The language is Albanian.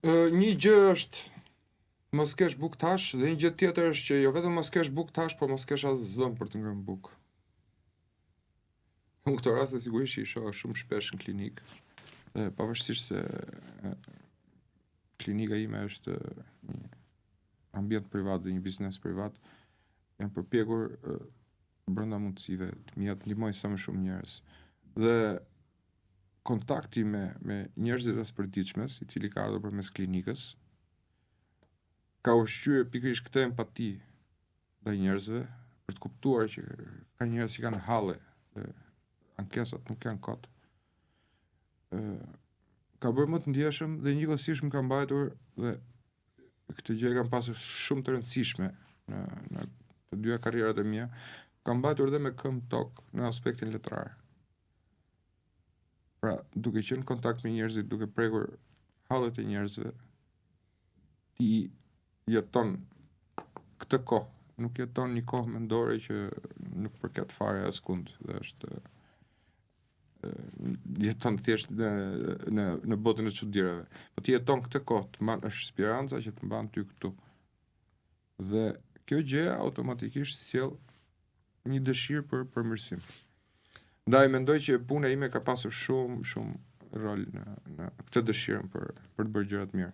Një gjë është mos kesh bukë tash dhe një gjë tjetër është që jo vetëm mos kesh bukë tash, por mos kesh as zëm për të ngrënë bukë. Në këto raste sigurisht që i shoh shumë shpesh në klinik. Dhe pavarësisht se klinika ime është një ambient privat dhe një biznes privat, jam përpjekur brenda mundësive të mia të ndihmoj sa më shumë njerëz. Dhe kontakti me njerëzit e përditshmes, i cili ka ardhur përmes klinikës, ka ushqyer pikërisht këtë empati ndaj njerëzve, për të kuptuar që ka njerëz që kanë halle, ankesat nuk janë kot. Ka bërë më të ndjeshëm dhe njëkohësisht më ka mbajtur dhe këtë gjë e kam pasur shumë të rëndësishme në të dyja karrierat e mia, ka mbajtur edhe me këmbë tok në aspektin letrar. Pra, duke qenë në kontakt me njerëzit, duke prekur hallet e njerëzve, ti jeton këtë kohë, nuk jeton një kohë mendore që nuk përket fare askund dhe është jeton thjesht në botën e çuditërave. Po ti jeton këtë kohë, të mban është speranca që të mban ty këtu. Dhe kjo gjë automatikisht sjell një dëshirë për përmirësim. Ndaj mendoj që puna ime ka pasur shumë rol në këtë dëshirën për të bërë gjëra të mira.